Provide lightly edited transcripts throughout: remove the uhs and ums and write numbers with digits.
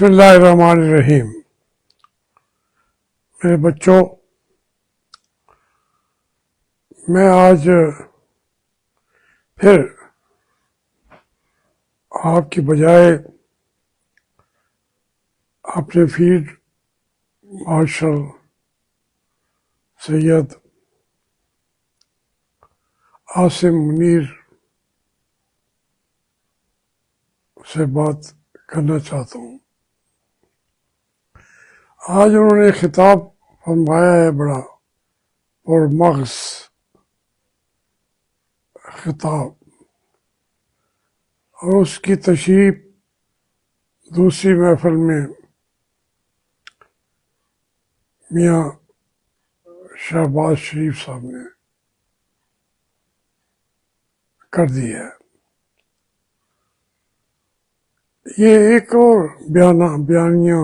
بسم اللہ الرحمن الرحیم۔ میرے بچوں، میں آج پھر آپ کی بجائے اپنے فیلڈ مارشل سید عاصم منیر سے بات کرنا چاہتا ہوں۔ آج انہوں نے خطاب فرمایا ہے، بڑا پرمغز خطاب، اور اس کی تشریح دوسری محفل میں میاں شہباز شریف صاحب نے کر دی ہے۔ یہ ایک اور بیانیہ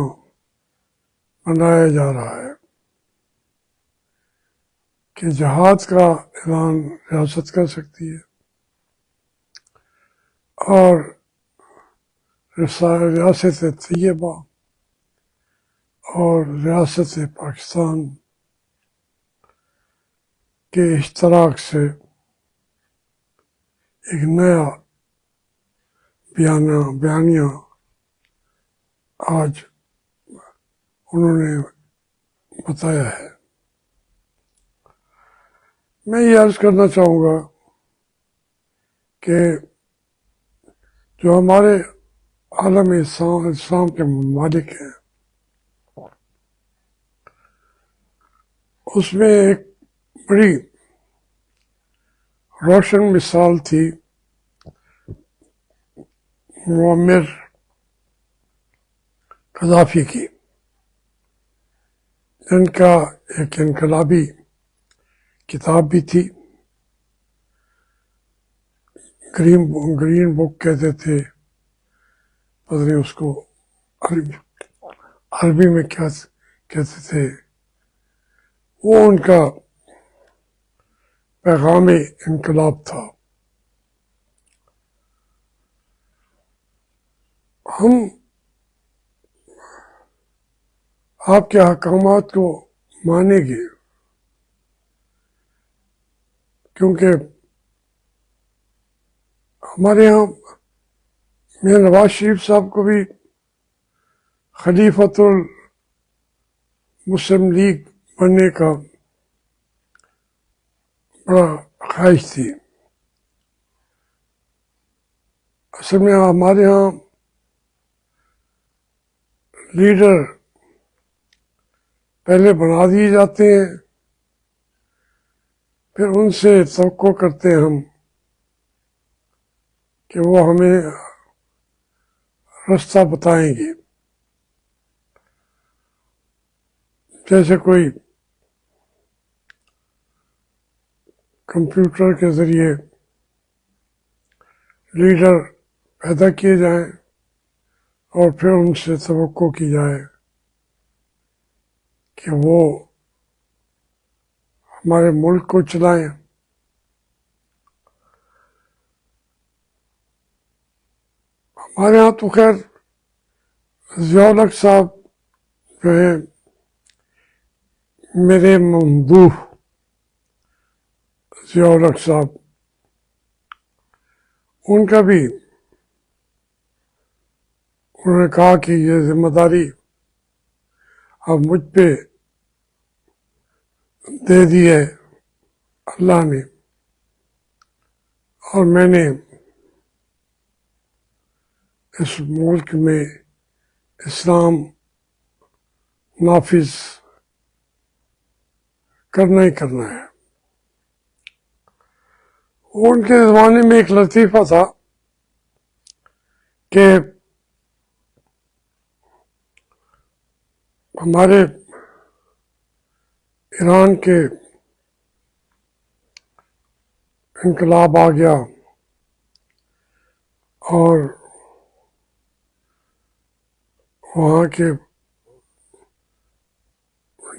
بنایا جا رہا ہے کہ جہاد کا اعلان ریاست کر سکتی ہے اور ریاست طیبہ اور ریاست پاکستان کے اشتراک سے ایک نیا بیانیہ آج انہوں نے بتایا ہے۔ میں یہ عرض کرنا چاہوں گا کہ جو ہمارے عالم اسلام کے ممالک ہیں، اس میں ایک بڑی روشن مثال تھی معمر قذافی کی، جن کا ایک انقلابی کتاب بھی تھی، گرین بک کہتے تھے، پتہ نہیں اس کو عربی میں کیا کہتے تھے۔ وہ ان کا پیغام انقلاب تھا۔ ہم آپ کے احکامات کو مانیں گے، کیونکہ ہمارے یہاں میاں نواز شریف صاحب کو بھی خلیفۃ المسلم لیگ بننے کا بڑا خواہش تھی۔ اصل میں ہمارے یہاں لیڈر پہلے بنا دیے جاتے ہیں، پھر ان سے توقع کرتے ہیں ہم کہ وہ ہمیں راستہ بتائیں گے۔ جیسے کوئی کمپیوٹر کے ذریعے لیڈر پیدا کیے جائیں اور پھر ان سے توقع کی جائے کہ وہ ہمارے ملک کو چلائیں۔ ہمارے ہاں تو خیر ضیاء الحق صاحب جو ہے میرے ممدوح ضیاء الحق صاحب، ان کا بھی انہوں نے کہا کہ یہ ذمہ داری اب مجھ پہ دے دی ہے اللہ نے، اور میں نے اس ملک میں اسلام نافذ کرنا ہی کرنا ہے۔ ان کے زمانے میں ایک لطیفہ تھا کہ ہمارے ایران کے انقلاب آ گیا اور وہاں کے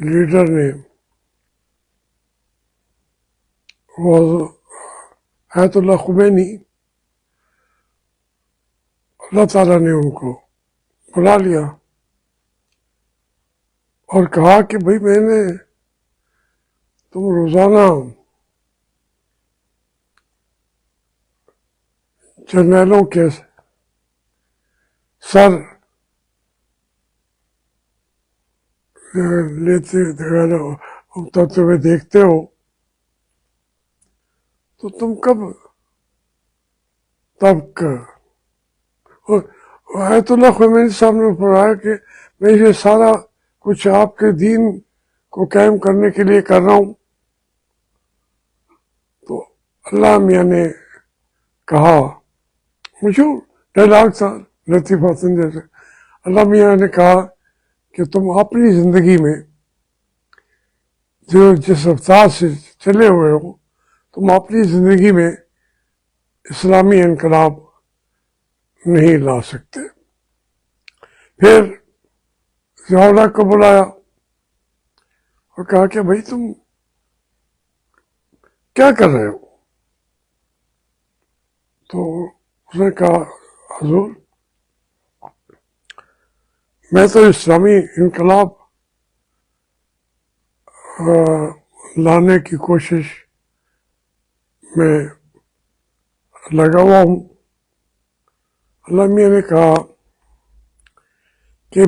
لیڈر نے وہ آیت اللہ خمینی، اللہ تعالیٰ نے ان کو بلا لیا اور کہا کہ بھائی میں نے تم روزانہ جرنیلوں کے سر لیتے اترتے ہوئے دیکھتے ہو، تو تم کب تک آیت اللہ خمینی صاحب نے فرمایا کہ میں یہ سارا کچھ آپ کے دین کو قائم کرنے کے لیے کر رہا ہوں. تو اللہ میاں نے کہا، مجھے ڈائلاگ تھا لطیف حسن جیسے، اللہ میاں نے کہا کہ تم اپنی زندگی میں جو جس رفتار سے چلے ہوئے ہو، تم اپنی زندگی میں اسلامی انقلاب نہیں لا سکتے. پھر ضیاء الحق کو بلایا اور کہا کہ بھائی تم کیا کر رہے ہو؟ تو اس نے کہا، حضور میں تو اسلامی انقلاب لانے کی کوشش میں لگا ہوا ہوں. اللہ میاں نے کہا کہ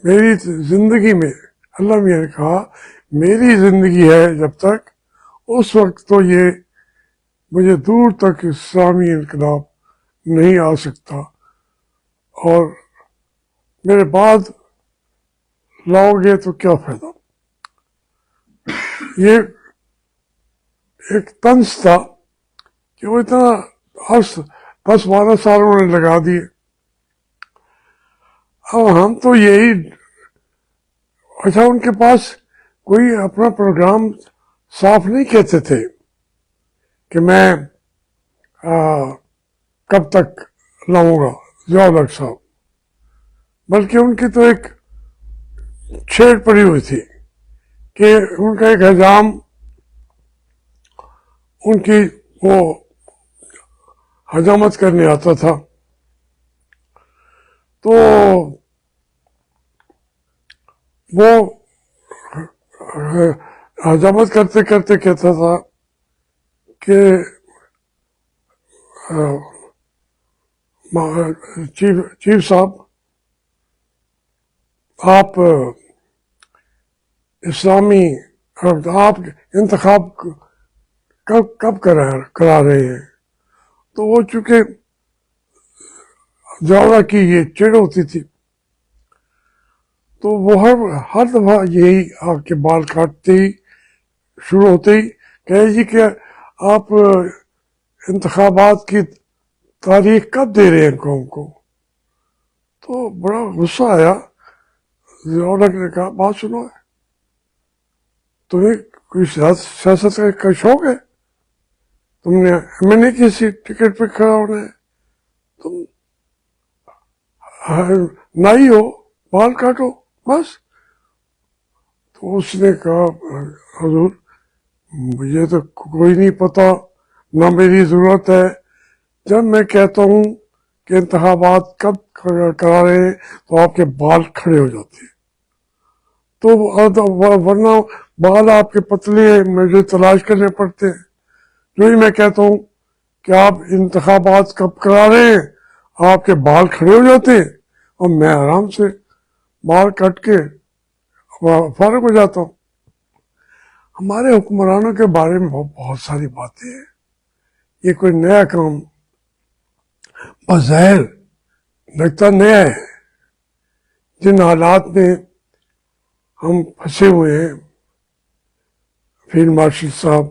میری زندگی میں، اللہ میاں نے کہا میری زندگی ہے جب تک، اس وقت تو یہ مجھے دور تک اسلامی انقلاب نہیں آ سکتا، اور میرے بعد لاؤ گے تو کیا فائدہ. یہ ایک طنز تھا کہ وہ اتنا 10-12 سال انہوں نے لگا دیے. اب ہم تو یہی، اچھا ان کے پاس کوئی اپنا پروگرام صاف نہیں کہتے تھے کہ میں کب تک لاؤں گا ضیاء الحق صاحب، بلکہ ان کی تو ایک چھیڑ پڑی ہوئی تھی کہ ان کا ایک حجام ان کی وہ حجامت کرنے آتا تھا، تو وہ حجامت کرتے کرتے کہتا تھا کہ چیف صاحب آپ اسلامی آپ انتخاب کب کرا رہے ہیں. تو وہ چونکہ ضیاء کی یہ چڑ ہوتی تھی، تو وہ ہر دفعہ یہی آپ کے بال کاٹتے ہی شروع ہوتے ہی کہے جی کہ آپ انتخابات کی تاریخ کب دے رہے ہیں قوم کو. تو بڑا غصہ آیا. ضیاء الحق نے کہا، بات سنو، تمہیں کوئی سیاست کا شوق ہے؟ تم نے ایم این اے کی ٹکٹ پہ کھڑا ہونا ہے، تم نائی ہو، بال کاٹو بس. تو اس نے کہا، حضور مجھے تو کوئی نہیں پتا، نہ میری ضرورت ہے. جب میں کہتا ہوں کہ انتخابات کب کرا رہے ہیں تو آپ کے بال کھڑے ہو جاتے ہیں. تو ورنہ بال آپ کے پتلے ہیں، مجھے تلاش کرنے پڑتے ہیں. جو ہی میں کہتا ہوں کہ آپ انتخابات کب کرا رہے ہیں، آپ کے بال کھڑے ہو جاتے ہیں، اور میں آرام سے بال کٹ کے فارغ ہو جاتا ہوں. ہمارے حکمرانوں کے بارے میں بہت ساری باتیں ہیں. یہ کوئی نیا کام بظاہر لگتا نیا ہے. جن حالات میں ہم پھنسے ہوئے ہیں، فیلڈ مارشل صاحب،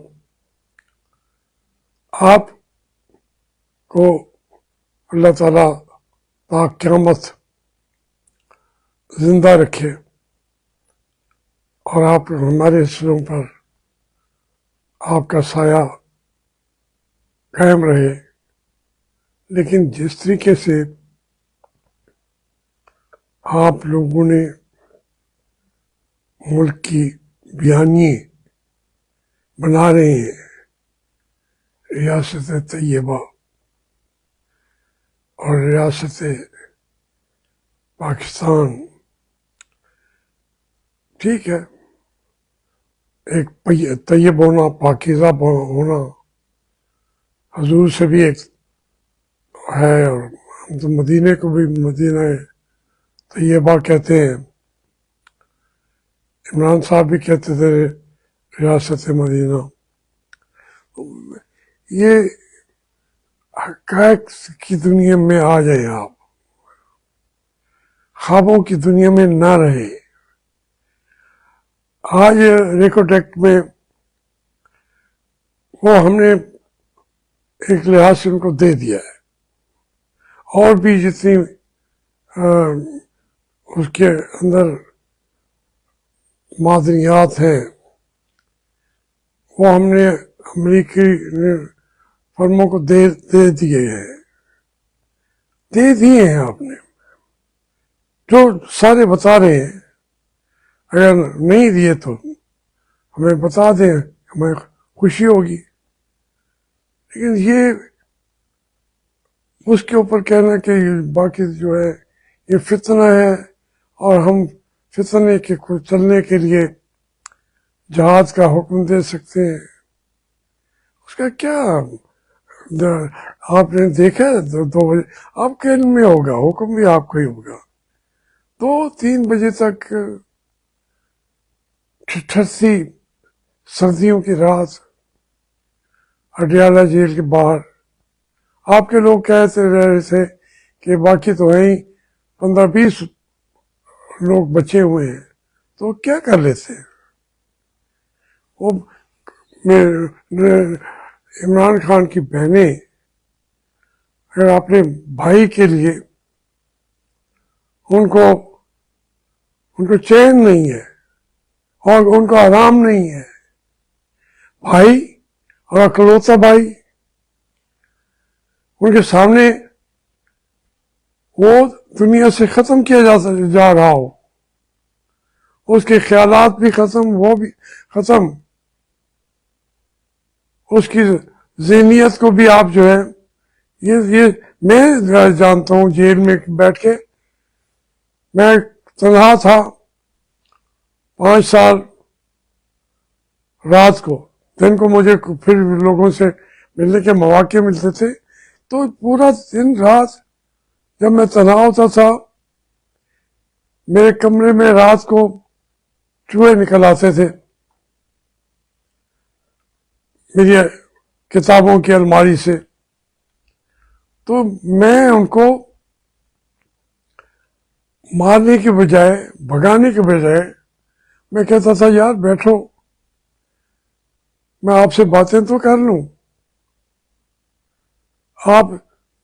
آپ کو اللہ تعالیٰ تا قیامت زندہ رکھے اور آپ ہمارے سروں پر آپ کا سایہ قائم رہے. لیکن جس طریقے سے آپ لوگوں نے ملک کی بیانی بنا رہے ہیں، ریاست طیبہ اور ریاست پاکستان ٹھیک ہے، ایک طیب ہونا، پاکیزہ ہونا حضور سے بھی ایک ہے، اور ہم تو مدینے کو بھی مدینہ طیبہ کہتے ہیں، عمران صاحب بھی کہتے تھے ریاست مدینہ. یہ حقائق کی دنیا میں آ جائیں آپ، خوابوں کی دنیا میں نہ رہے. آج ریکوٹیک میں وہ ہم نے ایک لحاظ سے ان کو دے دیا ہے، اور بھی جتنی اس کے اندر معدنیات ہیں وہ ہم نے امریکی فرموں کو دے دیے ہیں. آپ نے جو سارے بتا رہے ہیں، اگر نہیں دیے تو ہمیں بتا دیں، ہمیں خوشی ہوگی. لیکن یہ اس کے اوپر کہنا کہ باقی جو ہے یہ فتنہ ہے، اور ہم فتنے کے چلنے کے لیے جہاد کا حکم دے سکتے ہیں، اس کا کیا؟ آپ نے دیکھا 2 بجے آپ کے علم میں ہوگا، حکم بھی آپ کو ہی ہوگا. 2-3 بجے تک ٹھٹھرتی سردیوں کی رات اڈیالہ جیل کے باہر آپ کے لوگ کہتے رہے تھے کہ باقی تو ہیں 15-20 لوگ بچے ہوئے ہیں، تو کیا کر لیتے؟ وہ عمران خان کی بہنیں اگر اپنے بھائی کے لیے ان کو چین نہیں ہے اور ان کو آرام نہیں ہے، بھائی اور اکلوتا بھائی ان کے سامنے وہ دنیا سے ختم کیا جا رہا ہو، اس کے خیالات بھی ختم، وہ بھی ختم، اس کی ذہنیت کو بھی آپ جو ہے یہ میں جانتا ہوں. جیل میں بیٹھ کے میں تنہا تھا 5 سال، رات کو، دن کو مجھے پھر لوگوں سے ملنے کے مواقع ملتے تھے، تو پورا دن رات جب میں تنہا ہوتا تھا میرے کمرے میں رات کو چوہے نکل آتے تھے میری کتابوں کی الماری سے. تو میں ان کو مارنے کے بجائے، بھگانے کے بجائے میں کہتا تھا یار بیٹھو، میں آپ سے باتیں تو کر لوں. آپ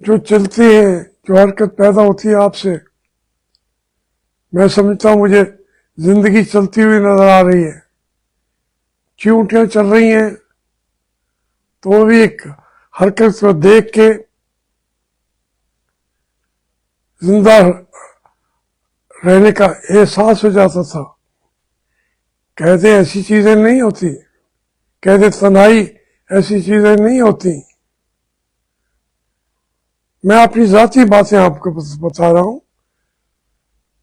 جو چلتے ہیں، جو حرکت پیدا ہوتی ہے آپ سے، میں سمجھتا ہوں مجھے زندگی چلتی ہوئی نظر آ رہی ہے. چیونٹیاں چل رہی ہیں تو وہ بھی ایک حرکت کو دیکھ کے زندہ رہنے کا احساس ہو جاتا تھا. کہتے ایسی چیزیں نہیں ہوتی، کہتے تنہائی ایسی چیزیں نہیں ہوتی. میں اپنی ذاتی باتیں آپ کو بتا رہا ہوں،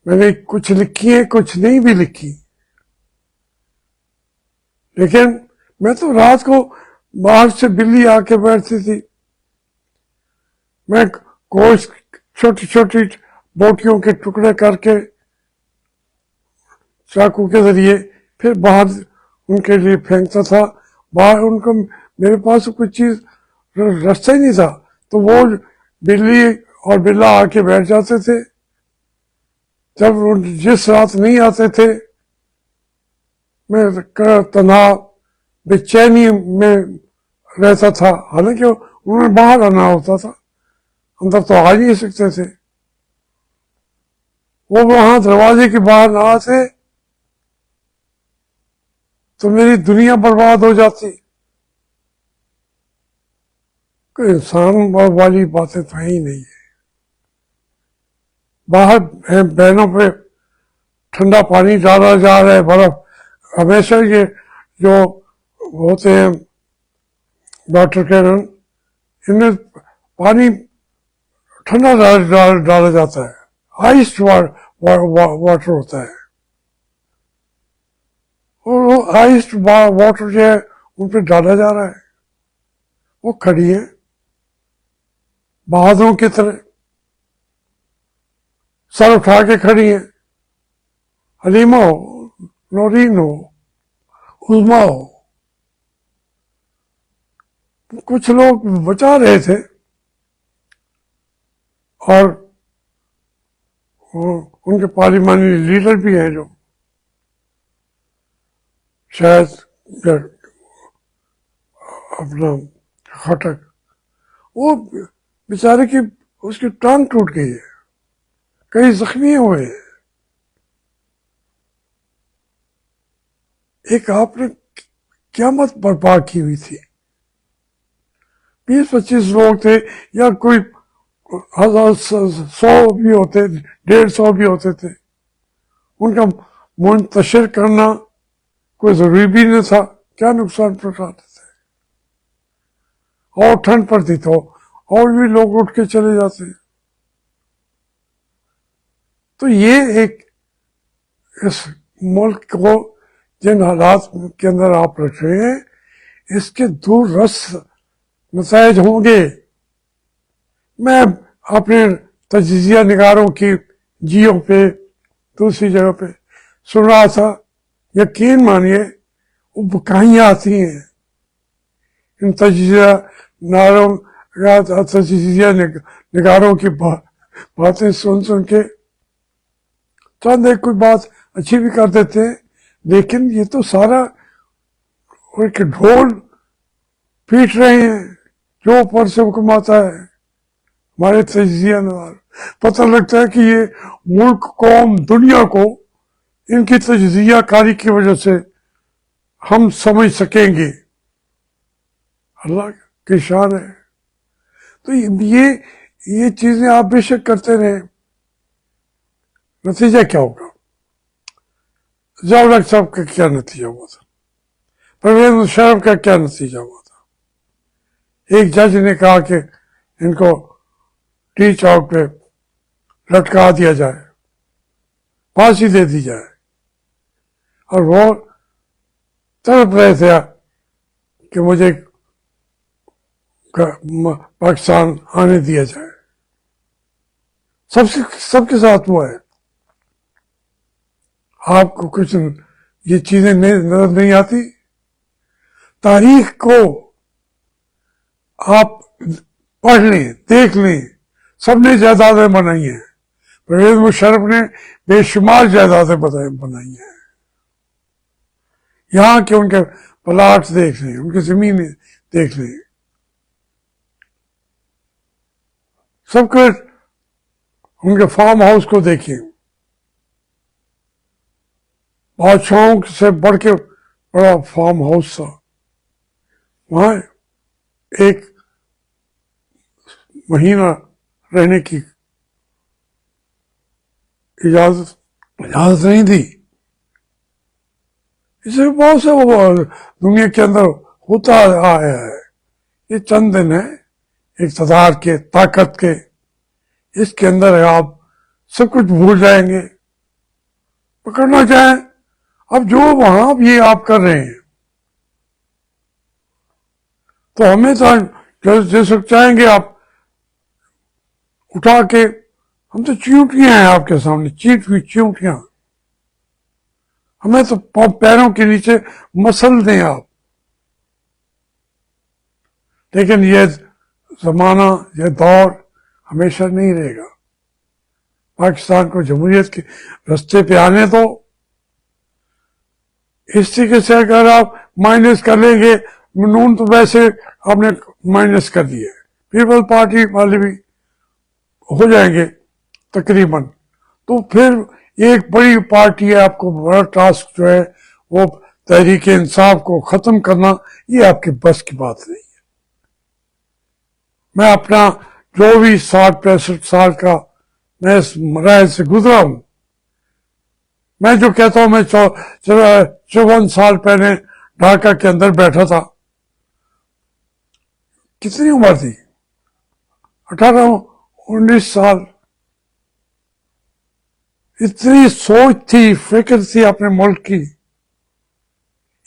میں نے کچھ لکھی ہیں، کچھ نہیں بھی لکھی، لیکن میں تو رات کو باہر سے بلی آ کے بیٹھتی تھی، میں گوشت چھوٹی چھوٹی بوٹیوں کے ٹکڑے کر کے چاقو کے ذریعے پھر باہر ان کے لیے پھینکتا تھا. باہر ان کو میرے پاس کوئی چیز رستہ ہی نہیں تھا، تو وہ بلی اور بلا آ کے بیٹھ جاتے تھے. جب جس رات نہیں آتے تھے میں تنہا بے چینی میں رہتا تھا، حالانکہ انہوں نے باہر آنا ہوتا تھا، اندر تو آ نہیں سکتے تھے. وہ وہاں دروازے کے باہر نہ آتے تو میری دنیا برباد ہو جاتی. کوئی انسان والی باتیں تو ہی نہیں ہے. باہر بہنوں پہ ٹھنڈا پانی ڈالا جا رہا ہے، برف. ہمیشہ یہ جو ہوتے ہیں ڈاکٹر کیرن، ان میں پانی ٹھنڈا ڈالا جاتا ہے، آئس واٹر ہوتا ہے. اور وہ آئس واٹر جو ہے ان پہ ڈالا جا رہا ہے. وہ کھڑی ہے بہادروں کی طرح، سر اٹھا کے کھڑی ہیں. حلیمہ ہو، نورین ہو، عظما ہو. کچھ لوگ بچا رہے تھے اور ان کے پارلیمانی لیڈر بھی ہیں جو شاید اپنا خٹک، وہ بیچارے کی اس کی ٹانگ ٹوٹ گئی ہے، کئی زخمی ہوئے ہیں. ایک آپ نے قیامت برپا کی ہوئی تھی. 20-25 لوگ تھے یا کوئی 100 بھی ہوتے، 150 بھی ہوتے تھے. ان کا منتشر کرنا کوئی ضروری بھی نہیں تھا. کیا نقصان پہنچاتے تھے؟ اور ٹھنڈ پڑتی تو اور بھی لوگ اٹھ کے چلے جاتے. تو یہ ایک اس ملک کو جن حالات کے اندر آپ رکھ رہے ہیں، اس کے دور رس نتائج ہوں گے. میں اپنے تجزیہ نگاروں کی جیو پہ دوسری جگہ پہ سن رہا تھا، یقین مانیے وہ بکائیاں آتی ہیں ان تجزیہ نگاروں کی باتیں سن کے. چند ایک کوئی بات اچھی بھی کر دیتے ہیں، لیکن یہ تو سارا ایک ڈھول پیٹ رہے ہیں جو اوپر سے حکم آتا ہے. ہمارے تجزیہ نگار پتہ لگتا ہے کہ یہ ملک، قوم، دنیا کو ان کی تجزیہ کاری کی وجہ سے ہم سمجھ سکیں گے. اللہ کی شان ہے. تو یہ چیزیں آپ بے شک کرتے رہیں، نتیجہ کیا ہوگا؟ ضیاء الحق صاحب کا کیا نتیجہ ہوا تھا؟ پرویز مشرف کا کیا نتیجہ ہوا تھا؟ ایک جج نے کہا کہ ان کو ٹی چوک پہ لٹکا دیا جائے، پھانسی دے دی جائے، اور وہ تڑپ رہے تھے کہ مجھے پاکستان آنے دیا جائے. سب کے ساتھ ہوا ہے. آپ کو کچھ یہ چیزیں نظر نہیں آتی؟ تاریخ کو آپ پڑھ لیں، دیکھ لیں. سب نے جائیدادیں بنائی ہیں. پرویز مشرف نے بے شمار جائیدادیں بنائی ہیں. یہاں کے ان کے پلاٹس دیکھ لیں، ان کی زمینیں دیکھ لیں. سب کے ان کے فارم ہاؤس کو دیکھیں. بادشاہوں سے بڑھ کے بڑا فارم ہاؤس تھا. وہاں ایک مہینہ رہنے کی اجازت نہیں تھی. اس سے بہت سے دنیا کے اندر ہوتا آیا ہے. یہ چند دن ہے اقتدار کے، طاقت کے. اس کے اندر آپ سب کچھ بھول جائیں گے، پکڑنا چاہیں. اب جو وہاں یہ آپ کر رہے ہیں تو ہمیں تو جس وقت چاہیں گے آپ اٹھا کے، ہم تو چیونٹیاں ہیں آپ کے سامنے، چیٹ ہوئی چیونٹیاں. ہمیں تو پیروں کے نیچے مسل دیں آپ. لیکن یہ زمانہ، یہ دور ہمیشہ نہیں رہے گا. پاکستان کو جمہوریت کے رستے پہ آنے دو. اس طریقے سے اگر آپ مائنس کر لیں گے، نون تو ویسے آپ نے مائنس کر دیے، پیپل پارٹی والے بھی ہو جائیں گے تقریباً. تو پھر ایک بڑی پارٹی ہے، آپ کو بڑا ٹاسک جو ہے وہ تحریک انصاف کو ختم کرنا، یہ آپ کے بس کی بات نہیں ہے. میں اپنا جو بھی 60-65 سال کا میں اس مراحل سے گزرا ہوں، میں جو کہتا ہوں، میں 54 سال پہلے ڈھاکہ کے اندر بیٹھا تھا. کتنی عمر تھی؟ 18-19 سال. اتنی سوچ تھی، فکر تھی اپنے ملک کی.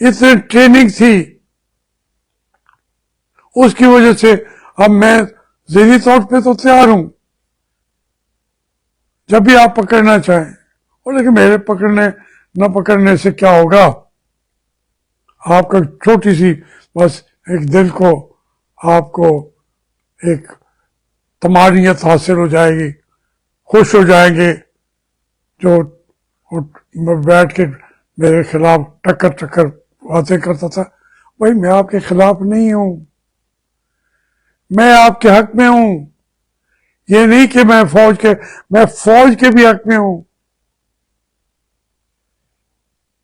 اتنی ٹریننگ تھی، اس کی وجہ سے اب میں ذہنی طور پہ تو تیار ہوں جب بھی آپ پکڑنا چاہیں. اور لیکن میرے پکڑنے نہ پکڑنے سے کیا ہوگا؟ آپ کا چھوٹی سی بس ایک دل کو آپ کو ایک طمانینت حاصل ہو جائے گی، خوش ہو جائیں گے. جو بیٹھ کے میرے خلاف ٹکر باتیں کرتا تھا، بھائی میں آپ کے خلاف نہیں ہوں، میں آپ کے حق میں ہوں. یہ نہیں کہ میں فوج کے بھی حق میں ہوں.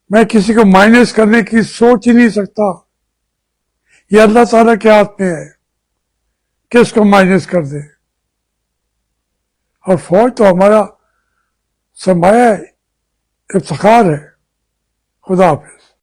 میں کسی کو مائنس کرنے کی سوچ ہی نہیں سکتا. یہ اللہ تعالیٰ کے ہاتھ میں ہے کس کو مائنس کر دے. اور فوج تو ہمارا سرمایہ ہے، افتخار ہے. خدا حافظ.